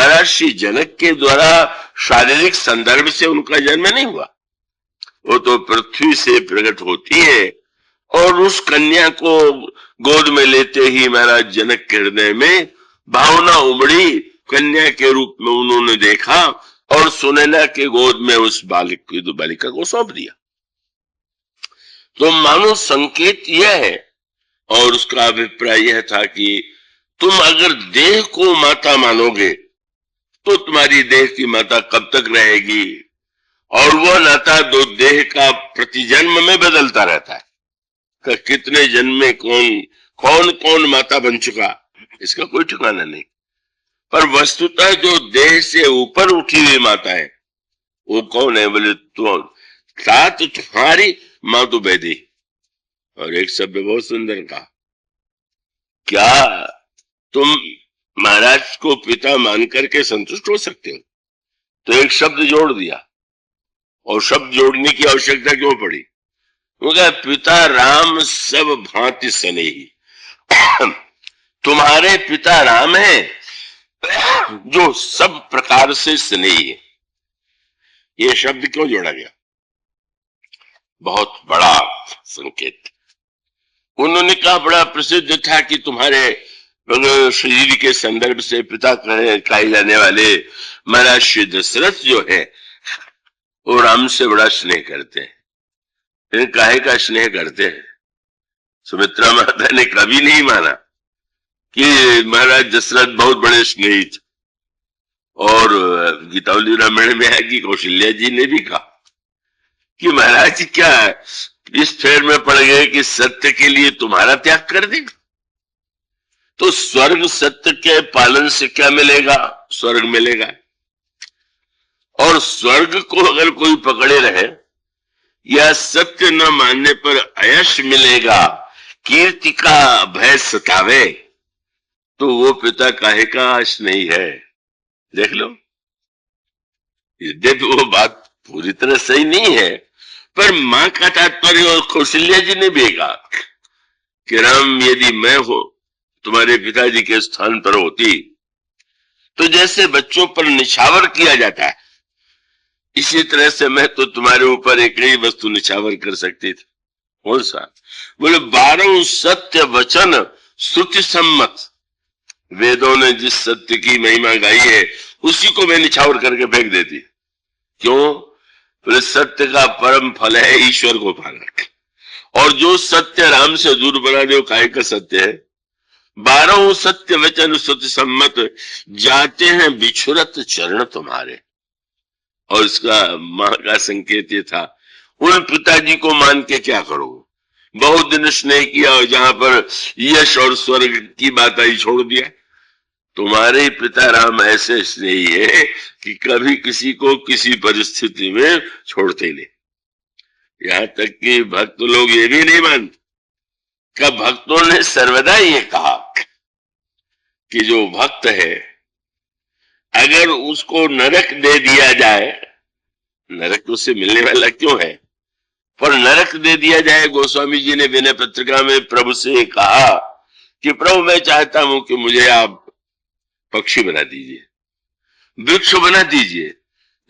महर्षि जनक के द्वारा शारीरिक संदर्भ से उनका जन्म नहीं हुआ, वो तो पृथ्वी से प्रकट होती है। और उस कन्या को गोद में लेते ही महाराज जनक के हृदय में भावना उमड़ी, कन्या के रूप में उन्होंने देखा और सुनैना के गोद में उस बालिका को सौंप दिया। तो मानो संकेत यह है, और उसका अभिप्राय यह था कि तुम अगर देह को माता मानोगे तो तुम्हारी देह की माता कब तक रहेगी, और वह नाता दो देह का प्रतिजन्म में बदलता रहता है। कितने जन्म में कौन कौन माता बन चुका, इसका कोई ठिकाना नहीं। पर वस्तुतः जो देह से ऊपर उठी हुई माता है वो कौन है? बोले तो तुम्हारी माँ तो बैदी। और एक शब्द बहुत सुंदर कहा, क्या तुम महाराज को पिता मान करके संतुष्ट हो सकते हो? तो एक शब्द जोड़ दिया, और शब्द जोड़ने की आवश्यकता क्यों पड़ी? क्योंकि पिता राम सब भांति स्नेही, तुम्हारे पिता राम है जो सब प्रकार से स्नेही है। ये शब्द क्यों जोड़ा गया? बहुत बड़ा संकेत। उन्होंने कहा, बड़ा प्रसिद्ध था कि तुम्हारे शरीर के संदर्भ से पिता कहे जाने वाले महर्षि दशरथ जो है वो राम से बड़ा स्नेह करते हैं। काहे का स्नेह करते हैं? सुमित्रा माता ने कभी नहीं माना कि महाराज दशरथ बहुत बड़े स्नेही थे। और गीतावली रामायण में है कि कौशल्या जी ने भी कहा कि महाराज क्या इस फेर में पड़ गए कि सत्य के लिए तुम्हारा त्याग कर दें? तो स्वर्ग सत्य के पालन से क्या मिलेगा? स्वर्ग मिलेगा। और स्वर्ग को अगर कोई पकड़े रहे या सत्य न मानने पर अयश मिलेगा, कीर्ति का भय सतावे, तो वो पिता काहे का स्नेही है? देख लो, यद्यपि वो बात पूरी तरह सही नहीं है, पर मां का तात्पर्य, और कौशल्या जी ने भी कहा कि राम यदि मैं हो तुम्हारे पिताजी के स्थान पर होती तो जैसे बच्चों पर निछावर किया जाता है इसी तरह से मैं तो तुम्हारे ऊपर एक नई वस्तु निछावर कर सकती थी। कौन सा? बोले 12 सत्य वचन श्रुति सम्मत। वेदों ने जिस सत्य की महिमा गाई है उसी को मैं निछावर करके फेंक देती। क्यों? बोले सत्य का परम फल है ईश्वर को पाना, और जो सत्य राम से दूर बना दे वो काहे का सत्य है? 12 सत्य वचन श्रुति सम्मत, जाते हैं बिछुरत चरण तुम्हारे। और इसका मां का संकेत ये था, उन पिताजी को मान के क्या करोगे? बहुत दिन स्नेह किया और जहां पर यश और स्वर्ग की बात आई छोड़ दिया। तुम्हारे पिता राम ऐसे स्नेही है कि कभी किसी को किसी परिस्थिति में छोड़ते नहीं। यहां तक कि भक्त लोग ये भी नहीं मानते। का भक्तों ने सर्वदा ये कहा कि जो भक्त है अगर उसको नरक दे दिया जाए, नरक उससे मिलने वाला क्यों है, पर नरक दे दिया जाए, गोस्वामी जी ने विनय पत्रिका में प्रभु से कहा कि प्रभु मैं चाहता हूं कि मुझे आप पक्षी बना दीजिए, वृक्ष बना दीजिए,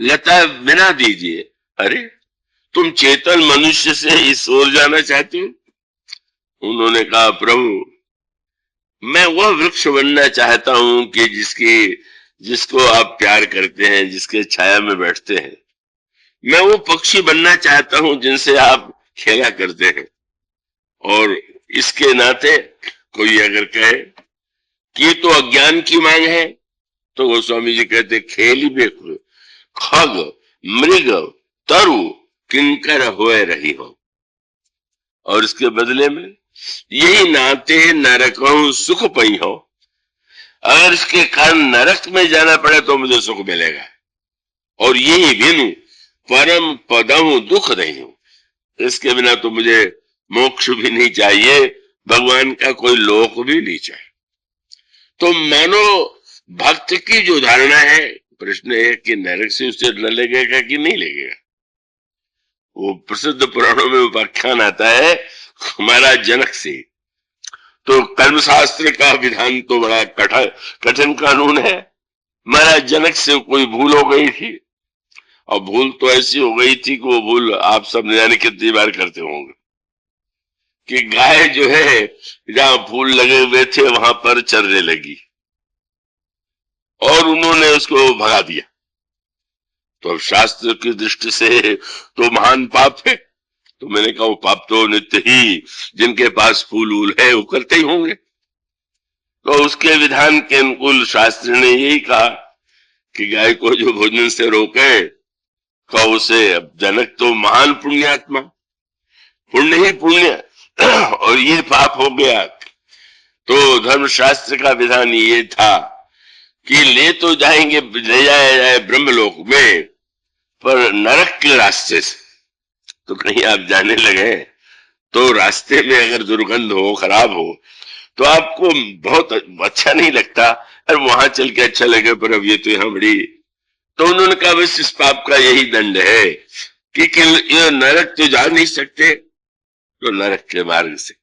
लता बना दीजिए। अरे तुम चेतन मनुष्य से इस ओर जाना चाहते हो? उन्होंने कहा प्रभु मैं वह वृक्ष बनना चाहता हूं कि जिसको आप प्यार करते हैं, जिसके छाया में बैठते हैं। मैं वो पक्षी बनना चाहता हूं जिनसे आप खेला करते हैं। और इसके नाते कोई अगर कहे कि तो अज्ञान की मांग है, तो गोस्वामी जी कहते खेली बेखु खग मृग तरु किंकर होए रही हो, और इसके बदले में यही नाते नरकों सुख पई हो। अगर इसके कारण नरक में जाना पड़े तो मुझे सुख मिलेगा, और यही बिनु परम पदम दुख नहीं हूं। इसके बिना तो मुझे मोक्ष भी नहीं चाहिए, भगवान का कोई लोक भी नहीं चाहिए। तो मानो भक्त की जो धारणा है, प्रश्न है कि नरक से उसे डर लगेगा कि नहीं लगेगा। वो प्रसिद्ध पुराणों में उपाख्यान आता है हमारा जनक से। तो कर्म शास्त्र का विधान तो बड़ा कठिन कानून है, महाराज जनक से कोई भूल हो गई थी, और भूल तो ऐसी हो गई थी कि वो भूल आप सब न जाने कितनी बार करते होंगे, कि गाय जो है जहां फूल लगे हुए थे वहां पर चरने लगी और उन्होंने उसको भगा दिया। तो अब शास्त्र की दृष्टि से तो महान पाप है। तो मैंने कहा वो पाप तो नित्य ही जिनके पास फूल वूल है वो करते ही होंगे। तो उसके विधान के अनुकूल शास्त्र ने यही कहा कि गाय को जो भोजन से रोके, का उसे, अब जनक तो महान पुण्यात्मा, पुण्य ही पुण्य, और ये पाप हो गया। तो धर्मशास्त्र का विधान ये था कि ले तो जाएंगे, ले जाया जाए ब्रह्मलोक में, पर नरक के रास्ते से। तो कहीं आप जाने लगे तो रास्ते में अगर दुर्गंध हो, खराब हो, तो आपको बहुत अच्छा नहीं लगता, और वहां चल के अच्छा लगे पर अब ये तो यहां बड़ी। तो उन्होंने कहा बस इस पाप का यही दंड है कि ये नरक तो जा नहीं सकते, तो नरक के मार्ग से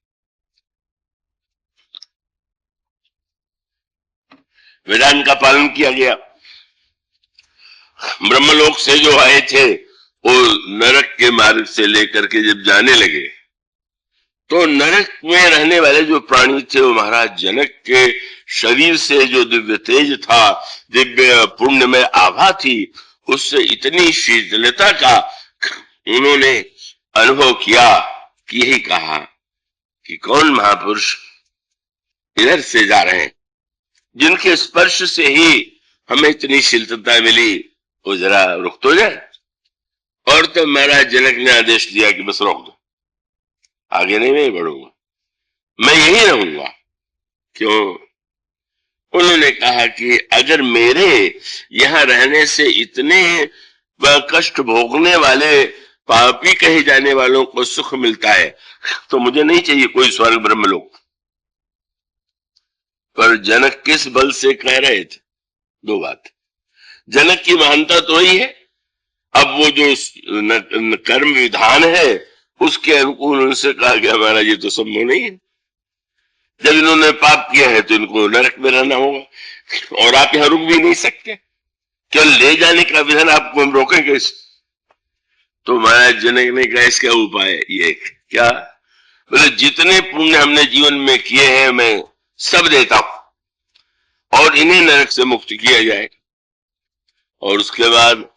विधान का पालन किया गया। ब्रह्मलोक से जो आए थे वो नरक के मार्ग से लेकर के जब जाने लगे, तो नरक में रहने वाले जो प्राणी थे वो महाराज जनक के शरीर से जो दिव्य तेज था, दिव्य पुण्य में आभा थी, उससे इतनी शीतलता का उन्होंने अनुभव किया कि यही कहा कि कौन महापुरुष इधर से जा रहे हैं, जिनके स्पर्श से ही हमें इतनी शीतलता मिली, वो जरा रुक तो जाए। और तो महाराज जनक ने आदेश दिया कि बस रोक दो, आगे नहीं मैं बढ़ूंगा, मैं यही रहूंगा। क्यों? उन्होंने कहा कि अगर मेरे यहां रहने से इतने कष्ट भोगने वाले पापी कहे जाने वालों को सुख मिलता है, तो मुझे नहीं चाहिए कोई स्वर्ग ब्रह्मलोक। पर जनक किस बल से कह रहे थे? दो बात। जनक की महानता तो ही है, अब वो जो कर्म विधान है उसके अनुकूल उनसे कहा गया महाराज ये तो संभव नहीं है, जब इन्होंने पाप किया है तो इनको नरक में रहना होगा, और आप यहां रुक भी नहीं सकते, क्या ले जाने का विधान आपको हम रोकेंगे? तो महाराज जनक ने कहा इसका उपाय ये क्या? बोले जितने पुण्य हमने जीवन में किए हैं मैं सब देता हूं, और इन्हें नरक से मुक्त किया जाए। और उसके बाद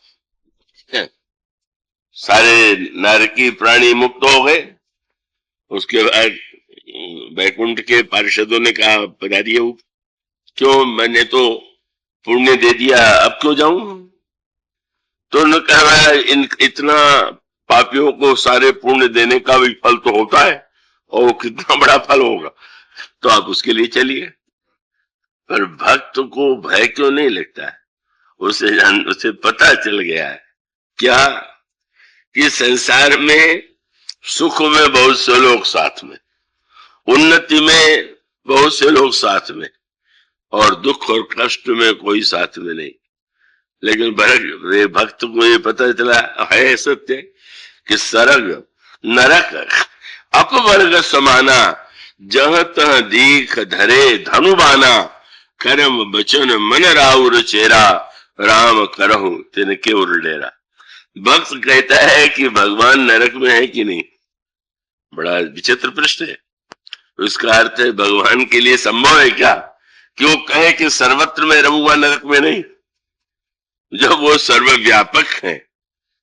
सारे नरकी प्राणी मुक्त हो गए। उसके बाद वैकुंठ के पार्षदों ने कहा पधारिए, क्यों, मैंने तो पुण्य दे दिया, अब क्यों जाऊं? तो उन्होंने कहा इतना पापियों को सारे पुण्य देने का भी फल तो होता है, और वो कितना बड़ा फल होगा, तो आप उसके लिए चलिए। पर भक्त को भय क्यों नहीं लगता है? उसे पता चल गया है क्या कि संसार में सुख में बहुत से लोग साथ में, उन्नति में बहुत से लोग साथ में, और दुख और कष्ट में कोई साथ में नहीं। लेकिन भक्त को ये पता चला है सत्य कि सरग नरक अपवर्ग समाना, जह तह दीख धरे धनुबाना, कर्म बचन मन राउर चेरा, राम करहु तिनके उर डेरा। भक्त कहता है कि भगवान नरक में है कि नहीं, बड़ा विचित्र प्रश्न है। उसका अर्थ है भगवान के लिए संभव है क्या कि वो कहे कि सर्वत्र में रहूंगा नरक में नहीं? जब वो सर्वव्यापक है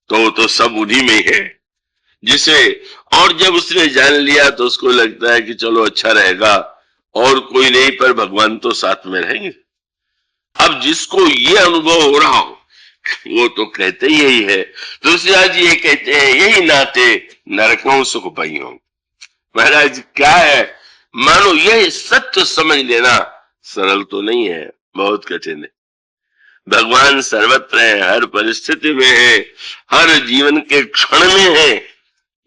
तो सब उन्हीं में है जिसे, और जब उसने जान लिया तो उसको लगता है कि चलो अच्छा रहेगा, और कोई नहीं पर भगवान तो साथ में रहेंगे। अब जिसको ये अनुभव हो रहा हो वो तो कहते ही यही है। तुलसीदास जी ये कहते हैं यही नाते नरकों सुख पाई हो। महाराज क्या है, मानो यह सत्य समझ लेना सरल तो नहीं है, बहुत कठिन है। भगवान सर्वत्र है, हर परिस्थिति में है, हर जीवन के क्षण में है।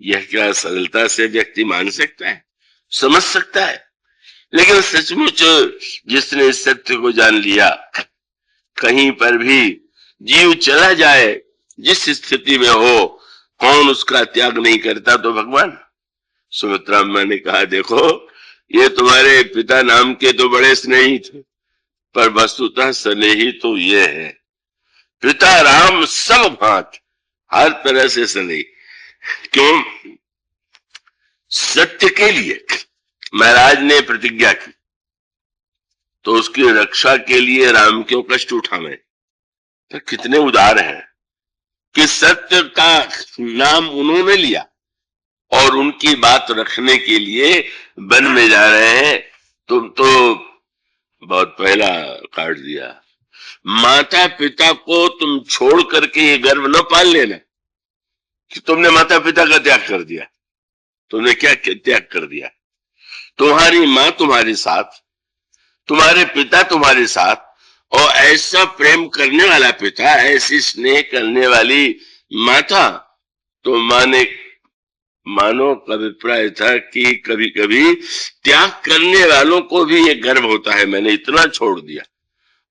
यह क्या सरलता से व्यक्ति मान सकता है, समझ सकता है? लेकिन सचमुच जिसने सत्य को जान लिया, कहीं पर भी जीव चला जाए, जिस स्थिति में हो, कौन उसका त्याग नहीं करता? तो भगवान। सुमित्रा मां ने कहा देखो ये तुम्हारे पिता नाम के तो बड़े स्नेही थे, पर वस्तुतः स्नेही तो ये है, पिता राम सब भांत, हर तरह से स्नेही। क्यों? सत्य के लिए महाराज ने प्रतिज्ञा की, तो उसकी रक्षा के लिए राम क्यों कष्ट उठावे? तो कितने उदार हैं कि सत्य का नाम उन्होंने लिया और उनकी बात रखने के लिए वन में जा रहे हैं। तुम तो बहुत पहला काट दिया। माता पिता को तुम छोड़ करके ये गर्व न पाल लेना कि तुमने माता पिता का त्याग कर दिया। तुमने क्या त्याग कर दिया? तुम्हारी माँ तुम्हारे साथ, तुम्हारे पिता तुम्हारे साथ, और ऐसा प्रेम करने वाला पिता, ऐसी स्नेह करने वाली माता। तो मानो का अभिप्राय था कि कभी कभी त्याग करने वालों को भी ये गर्व होता है, मैंने इतना छोड़ दिया।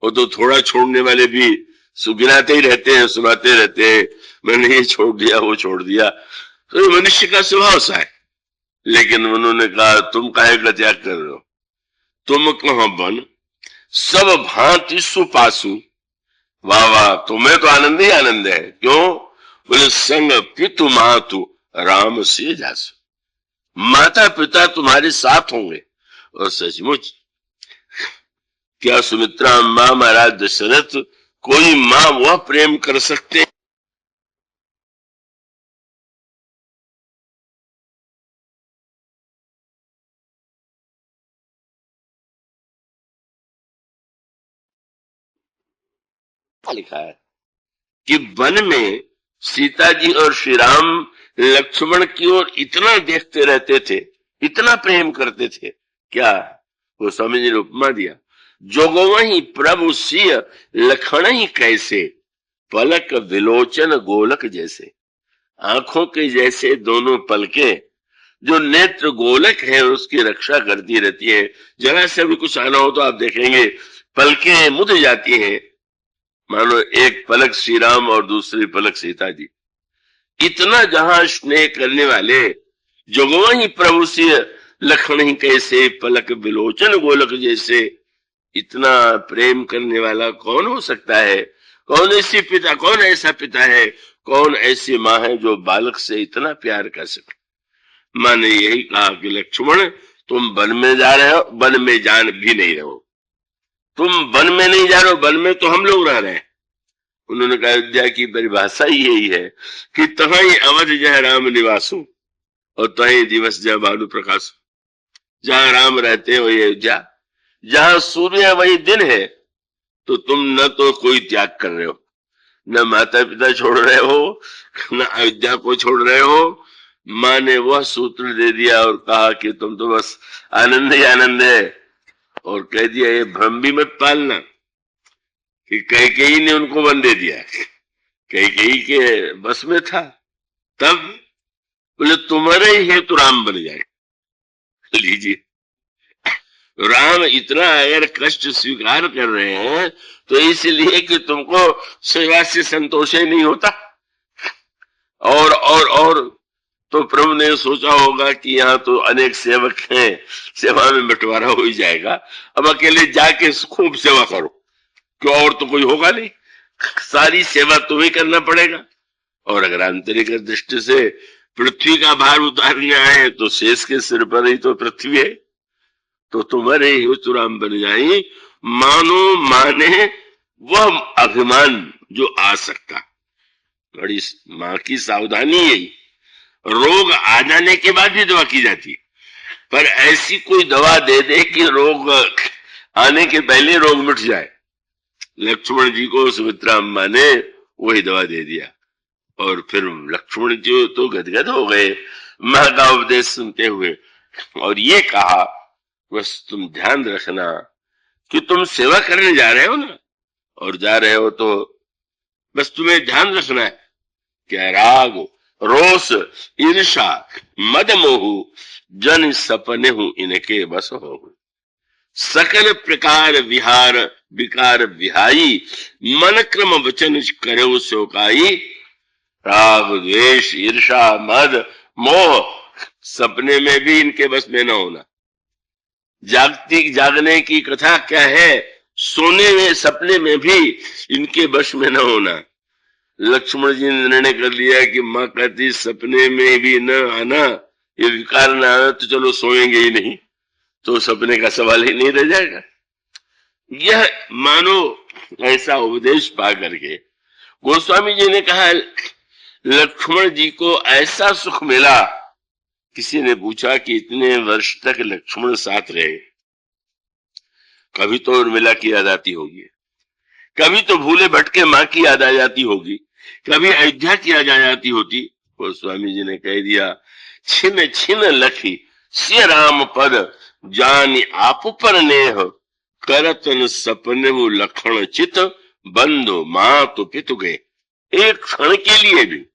वो तो थोड़ा छोड़ने वाले भी सुगिनाते ही रहते हैं, सुनाते रहते हैं, मैंने ये छोड़ दिया, वो छोड़ दिया। तो ये मनुष्य का स्वभाव सा है। लेकिन उन्होंने कहा तुम काहे का त्याग कर रहे हो? तुम कहां बन सब भांति सुपासु। वाह वाह, तुम्हें तो आनंद ही आनंद है। क्यों? बोले संग पितु मातु राम से जासु, माता पिता तुम्हारे साथ होंगे। और सचमुच क्या सुमित्रा मां, महाराज दशरथ, कोई मां वह प्रेम कर सकते? लिखा है कि वन में सीता जी और श्री राम लक्ष्मण की ओर इतना देखते रहते थे, इतना प्रेम करते थे। क्या? वो स्वामी जी ने उपमा दिया, जोगवही प्रभु सिय लखण ही कैसे, पलक विलोचन गोलक जैसे। आंखों के जैसे दोनों पलके, जो नेत्र गोलक है उसकी रक्षा करती रहती है। जरा से भी कुछ आना हो तो आप देखेंगे पलकें मुद जाती हैं, मानो एक पलक श्री राम और दूसरी पलक सीता जी। इतना जहां स्नेह करने वाले, जोगवा ही प्रभु से लखण ही कैसे, पलक विलोचन गोलक जैसे, इतना प्रेम करने वाला कौन हो सकता है? कौन ऐसी पिता, कौन ऐसा पिता है, कौन ऐसी माँ है जो बालक से इतना प्यार कर सके? माँ ने यही कहा कि लक्ष्मण तुम वन में जा रहे हो, वन में जान भी नहीं रहो। तुम वन में नहीं जा रहे हो, वन में तो हम लोग रह रहे हैं। उन्होंने कहा अयोध्या की परिभाषा ही यही है कि तहीं अवध जह राम निवासु और तहीं दिवस जय भानु प्रकाश। जहां राम रहते हो ये अयोध्या, जहां सूर्य वही दिन है। तो तुम न तो कोई त्याग कर रहे हो, न माता पिता छोड़ रहे हो, न अयोध्या को छोड़ रहे हो। माँ ने वह सूत्र दे दिया और कहा कि तुम तो बस आनंद ही आनंद है। और कह दिया ये भ्रम भी मत पालना कि कैकेयी ने उनको वन दे दिया, कैकेयी के बस में था। तब बोले तुम्हारे ही हेतु राम बन जाए। लीजिए, राम इतना अगर कष्ट स्वीकार कर रहे हैं तो इसलिए कि तुमको सेवा से संतोष ही नहीं होता। और तो प्रभु ने सोचा होगा कि यहाँ तो अनेक सेवक हैं, सेवा में बंटवारा हो ही जाएगा, अब अकेले जाके खूब सेवा करो, क्यों? और तो कोई होगा नहीं, सारी सेवा तुम्हें करना पड़ेगा। और अगर आंतरिक दृष्टि से पृथ्वी का भार उतारने आए तो शेष के सिर पर ही तो पृथ्वी है। तो तुम्हारे हेतु राम बन जाए, मानो माने वह अभिमान जो आ सकता। बड़ी माँ की सावधानी यही, रोग आ जाने के बाद ही दवा की जाती है, पर ऐसी कोई दवा दे दे कि रोग आने के पहले रोग मिट जाए। लक्ष्मण जी को सुमित्रा अम्मा ने वही दवा दे दिया और फिर लक्ष्मण जी तो गदगद हो गए माँ का उपदेश सुनते हुए। और ये कहा बस तुम ध्यान रखना कि तुम सेवा करने जा रहे हो ना, और जा रहे हो तो बस तुम्हें ध्यान रखना है कि राग, रोष, ईर्षा, मद मोहु जन सपने हूं इनके बस हो। सकल प्रकार विहार विकार विहाई, मन क्रम वचन करे शोकाई। राग, द्वेष, ईर्षा, मद, मोह सपने में भी इनके बस में न होना। जागने की कथा क्या है? सोने में सपने में भी इनके वश में न होना। लक्ष्मण जी ने निर्णय कर लिया कि माँ कहती सपने में भी न आना, ये विकार न आना तो चलो सोएंगे ही नहीं, तो सपने का सवाल ही नहीं रह जाएगा। यह मानो ऐसा उपदेश पा करके गोस्वामी जी ने कहा लक्ष्मण जी को ऐसा सुख मिला। किसी ने पूछा कि इतने वर्ष तक लक्ष्मण साथ रहे, कभी तो उर्मिला की याद आती होगी, कभी तो भूले भटके माँ की याद आ जाती होगी, कभी अयोध्या की याद आ जाती होती। गोस्वामी जी ने कह दिया छिन छिन लखी सिय राम पद जान आप पर नेह करतन सपने वो लखन चित बंधु मां तो पितु गए। एक क्षण के लिए भी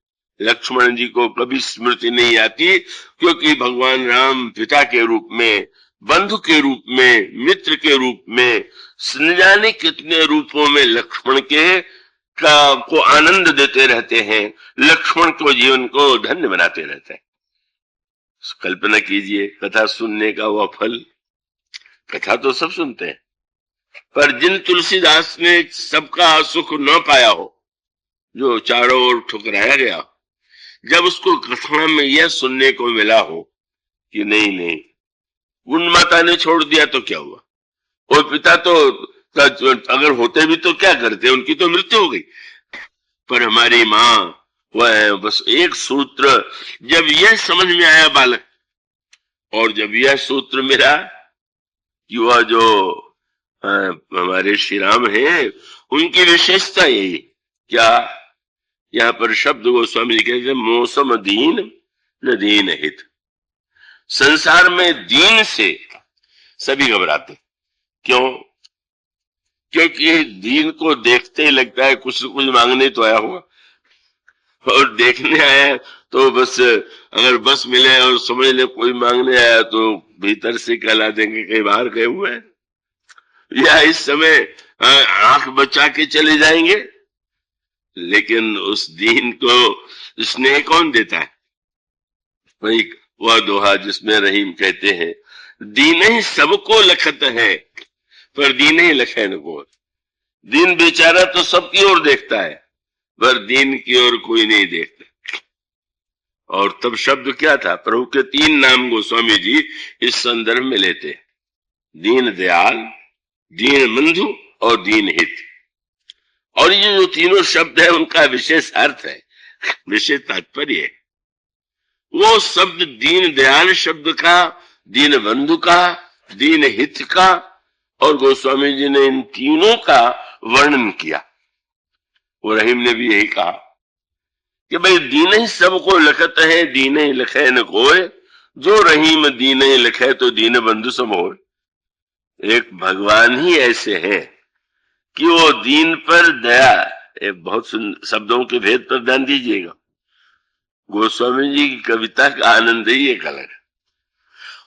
लक्ष्मण जी को कभी स्मृति नहीं आती, क्योंकि भगवान राम पिता के रूप में, बंधु के रूप में, मित्र के रूप में, न जाने कितने रूपों में लक्ष्मण के को आनंद देते रहते हैं, लक्ष्मण को जीवन को धन्य बनाते रहते हैं। कल्पना कीजिए कथा सुनने का वह फल। कथा तो सब सुनते हैं, पर जिन तुलसीदास ने सबका सुख न पाया हो, जो चारों ओर ठुकराया गया, जब उसको कथा में यह सुनने को मिला हो कि नहीं नहीं, उन माता ने छोड़ दिया तो क्या हुआ, और पिता तो अगर होते भी तो क्या करते, उनकी तो मृत्यु हो गई, पर हमारी माँ वह बस एक सूत्र। जब यह समझ में आया बालक, और जब यह सूत्र मिला कि वह जो हमारे श्री राम है उनकी विशेषता यही क्या, यहाँ पर शब्द गोस्वामी जी कहते हैं मौसम दीन न दीन हित। संसार में दीन से सभी घबराते, क्यों? क्योंकि दीन को देखते ही लगता है कुछ न कुछ मांगने तो आया होगा, और देखने आया तो बस अगर बस मिले और समझ ले कोई मांगने आया तो भीतर से कहला देंगे कहीं बाहर गए हुए हैं, या इस समय आंख बचा के चले जाएंगे। लेकिन उस दीन को स्नेह कौन देता है? वही वह दोहा जिसमें रहीम कहते हैं दीन ही सबको लखत है पर दीन ही लखे न को। दीन बेचारा तो सबकी ओर देखता है, पर दीन की ओर कोई नहीं देखता। और तब शब्द क्या था? प्रभु के 3 नाम गोस्वामी जी इस संदर्भ में लेते हैं, दीन दयाल, दीन बंधु और दीन हित। और ये जो तीनों शब्द है उनका विशेष अर्थ है, विशेष तात्पर्य है। वो शब्द दीन दयाल शब्द का, दीन बंधु का, दीन हित का, और गोस्वामी जी ने इन तीनों का वर्णन किया। वो रहीम ने भी यही कहा कि भाई दीन ही सबको लखत है, दीन ही लखे न कोय, जो रहीम दीन ही लखे तो दीन बंधु सम होय। एक भगवान ही ऐसे हैं कि वो दीन पर दया, बहुत शब्दों के भेद पर ध्यान दीजिएगा। गोस्वामी जी की कविता का आनंद ही एक अलग है।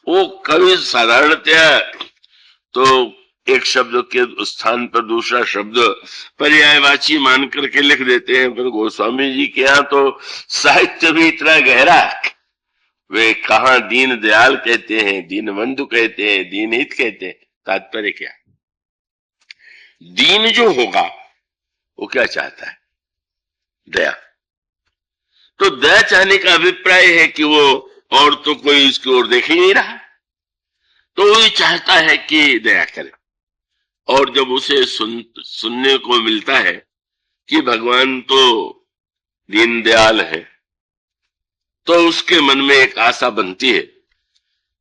वो कवि साधारणतया तो एक शब्द के स्थान पर दूसरा शब्द पर्यायवाची मान करके लिख देते हैं, पर गोस्वामी जी के यहाँ तो साहित्य भी इतना गहरा, वे कहाँ दीन दयाल कहते हैं, दीन बंधु कहते हैं, दीन हित कहते हैं। तात्पर्य क्या? दीन जो होगा वो क्या चाहता है? दया। तो दया चाहने का अभिप्राय है कि वो और तो कोई इसकी ओर देख ही नहीं रहा, तो वो चाहता है कि दया करे। और जब उसे सुनने को मिलता है कि भगवान तो दीन दयाल है, तो उसके मन में एक आशा बनती है।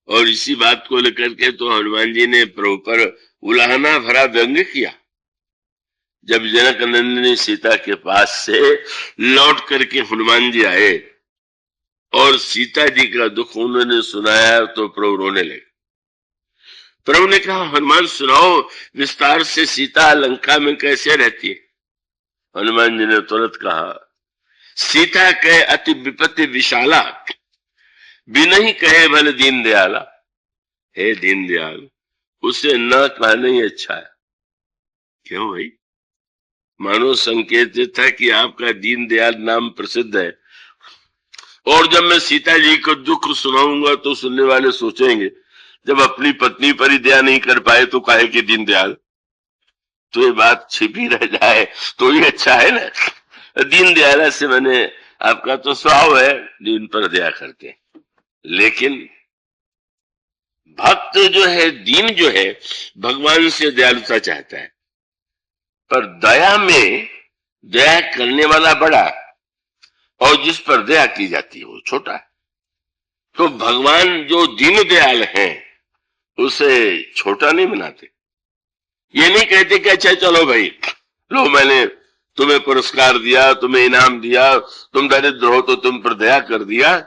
और इसी बात को लेकर के तो हनुमान जी ने प्रभु पर उलाहना भरा व्यंग्य किया। जब जनक नंदिनी सीता के पास से लौट करके हनुमान जी आए और सीता जी का दुख उन्होंने सुनाया, तो प्रभु रोने लगे। प्रभु ने कहा हनुमान सुनाओ विस्तार से, सीता लंका में कैसे रहती है? हनुमान जी ने तुरंत कहा सीता कहे अति विपत्ति विशाला, बिनहि कहे भले दीन दयाला। हे दीन दयाल, उसे न कहना ही अच्छा है। क्यों भाई? मानो संकेत था कि आपका दीन दयाल नाम प्रसिद्ध है, और जब मैं सीता जी को दुख सुनाऊंगा तो सुनने वाले सोचेंगे जब अपनी पत्नी पर ही दया नहीं कर पाए तो काहे कि दीन दयाल। तो ये बात छिपी रह जाए तो ही अच्छा है ना। दीन दयाला से मैंने, आपका तो स्वभाव है दीन पर दया करके, लेकिन भक्त जो है, दीन जो है, भगवान से दयालुता चाहता है, पर दया में दया करने वाला बड़ा और जिस पर दया की जाती है वो छोटा है। तो भगवान जो दीन दयाल हैं उसे छोटा नहीं बनाते। ये नहीं कहते कि अच्छा चलो भाई, लो मैंने तुम्हें पुरस्कार दिया, तुम्हें इनाम दिया, तुम दरिद्र हो तो तुम पर दया कर दिया,